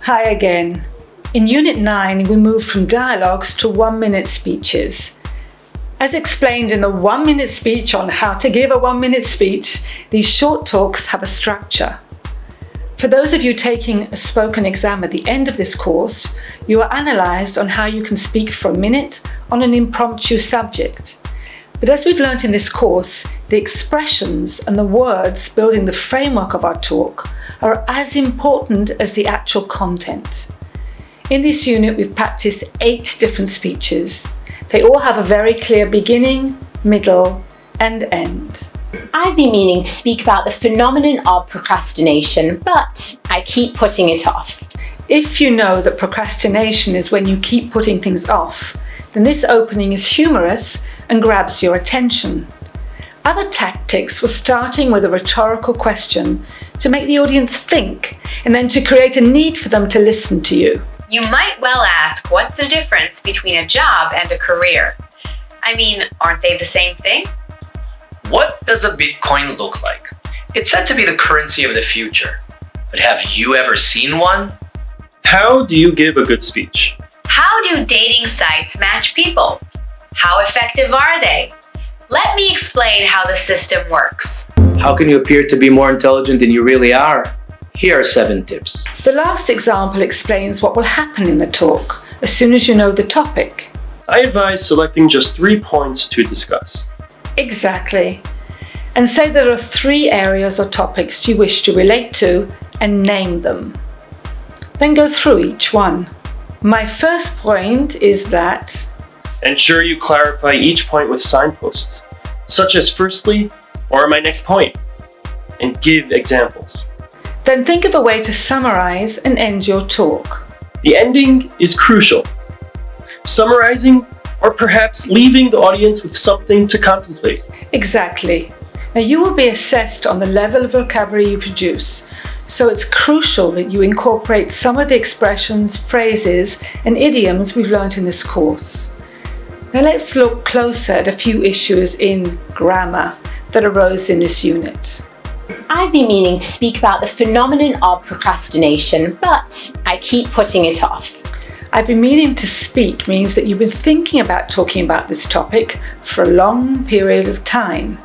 Hi again. In Unit 9, we moved from dialogues to 1-minute speeches. As explained in the 1-minute speech on how to give a 1-minute speech, these short talks have a structure. For those of you taking a spoken exam at the end of this course, you are analysed on how you can speak for a minute on an impromptu subject. But as we've learnt in this course, the expressions and the words building the framework of our talk are as important as the actual content. In this unit, we've practiced 8 different speeches. They all have a very clear beginning, middle, and end. I've been meaning to speak about the phenomenon of procrastination, but I keep putting it off. If you know that procrastination is when you keep putting things off, then this opening is humorous and grabs your attention. Other tactics were starting with a rhetorical question to make the audience think and then to create a need for them to listen to you. You might well ask, what's the difference between a job and a career? I mean, aren't they the same thing? What does a Bitcoin look like? It's said to be the currency of the future. But have you ever seen one? How do you give a good speech? How do dating sites match people? How effective are they? Let me explain how the system works. How can you appear to be more intelligent than you really are? Here are 7 tips. The last example explains what will happen in the talk as soon as you know the topic. I advise selecting just 3 points to discuss. Exactly. And say there are 3 areas or topics you wish to relate to and name them. Then go through each one. My first point is that Ensure you clarify each point with signposts, such as firstly or my next point, and give examples. Then think of a way to summarize and end your talk. The ending is crucial. Summarizing or perhaps leaving the audience with something to contemplate. Exactly. Now you will be assessed on the level of vocabulary you produce, so it's crucial that you incorporate some of the expressions, phrases, and idioms we've learnt in this course. Now let's look closer at a few issues in grammar that arose in this unit. I've been meaning to speak about the phenomenon of procrastination, but I keep putting it off. I've been meaning to speak means that you've been thinking about talking about this topic for a long period of time.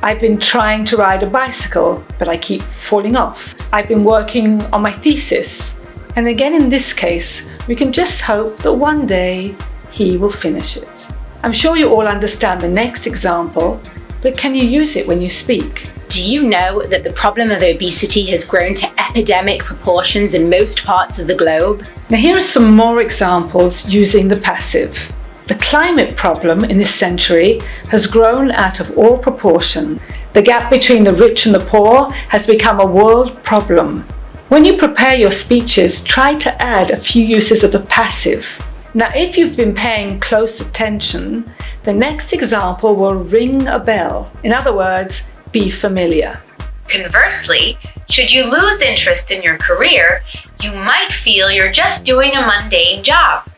I've been trying to ride a bicycle, but I keep falling off. I've been working on my thesis. And again, in this case, we can just hope that one day he will finish it. I'm sure you all understand the next example, but can you use it when you speak? Do you know that the problem of obesity has grown to epidemic proportions in most parts of the globe? Now here are some more examples using the passive. The climate problem in this century has grown out of all proportion. The gap between the rich and the poor has become a world problem. When you prepare your speeches, try to add a few uses of the passive. Now, if you've been paying close attention, the next example will ring a bell. In other words, be familiar. Conversely, should you lose interest in your career, you might feel you're just doing a mundane job.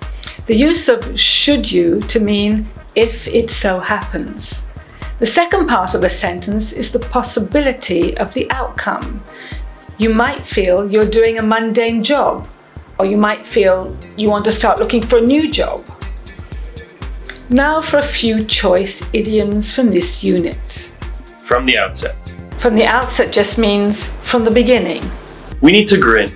The use of should you to mean if it so happens. The second part of the sentence is the possibility of the outcome. You might feel you're doing a mundane job, or you might feel you want to start looking for a new job. Now for a few choice idioms from this unit. From the outset. From the outset just means from the beginning. We need to grin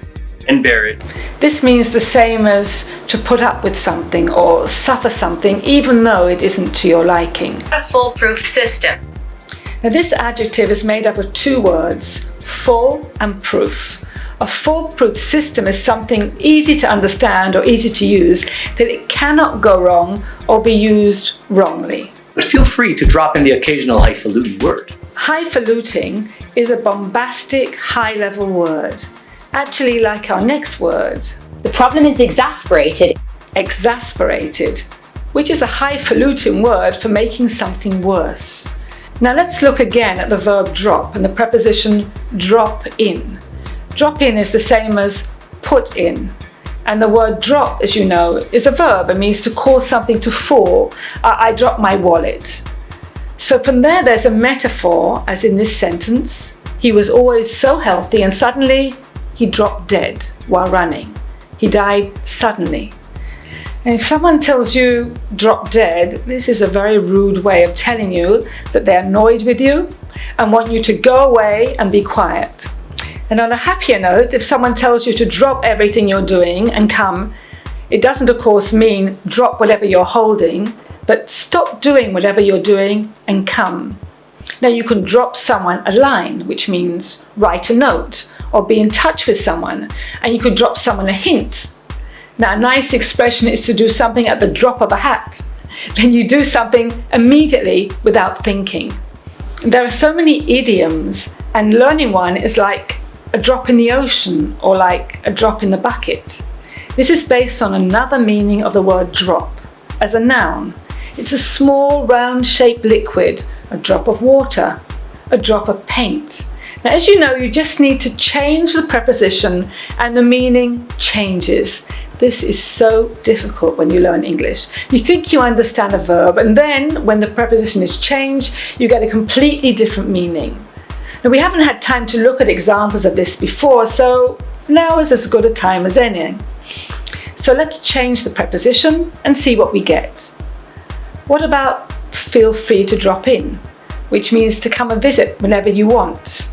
and bear it. This means the same as to put up with something or suffer something even though it isn't to your liking. A foolproof system. Now this adjective is made up of 2 words, full and proof. A foolproof system is something easy to understand or easy to use, that it cannot go wrong or be used wrongly. But feel free to drop in the occasional highfalutin word. Highfalutin is a bombastic, high-level word, actually like our next word. The problem is exasperated. Exasperated, which is a highfalutin word for making something worse. Now let's look again at the verb drop and the preposition drop in. Drop in is the same as put in. And the word drop, as you know, is a verb. It means to cause something to fall. I dropped my wallet. So from there, there's a metaphor, as in this sentence. He was always so healthy and suddenly he dropped dead while running. He died suddenly. And if someone tells you drop dead, this is a very rude way of telling you that they're annoyed with you and want you to go away and be quiet. And on a happier note, if someone tells you to drop everything you're doing and come, it doesn't of course mean drop whatever you're holding, but stop doing whatever you're doing and come. Now you can drop someone a line, which means write a note or be in touch with someone, and you could drop someone a hint. Now, a nice expression is to do something at the drop of a hat. Then you do something immediately without thinking. There are so many idioms, and learning one is like a drop in the ocean or like a drop in the bucket. This is based on another meaning of the word drop as a noun. It's a small round-shaped liquid, a drop of water, a drop of paint. Now, as you know, you just need to change the preposition and the meaning changes. This is so difficult when you learn English. You think you understand a verb, and then when the preposition is changed, you get a completely different meaning. Now, we haven't had time to look at examples of this before, so now is as good a time as any. So let's change the preposition and see what we get. What about feel free to drop in, which means to come and visit whenever you want?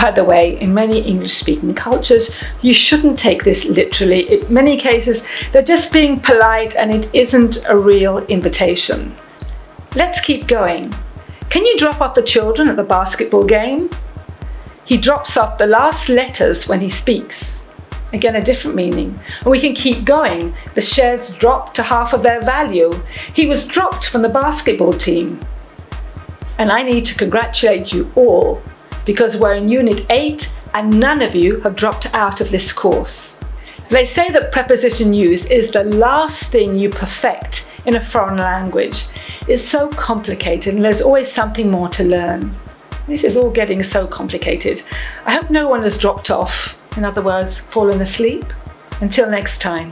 By the way, in many English-speaking cultures, you shouldn't take this literally. In many cases, they're just being polite and it isn't a real invitation. Let's keep going. Can you drop off the children at the basketball game? He drops off the last letters when he speaks. Again, a different meaning. And we can keep going. The shares dropped to half of their value. He was dropped from the basketball team. And I need to congratulate you all, because we're in Unit 8 and none of you have dropped out of this course. They say that preposition use is the last thing you perfect in a foreign language. It's so complicated and there's always something more to learn. This is all getting so complicated. I hope no one has dropped off, in other words, fallen asleep. Until next time.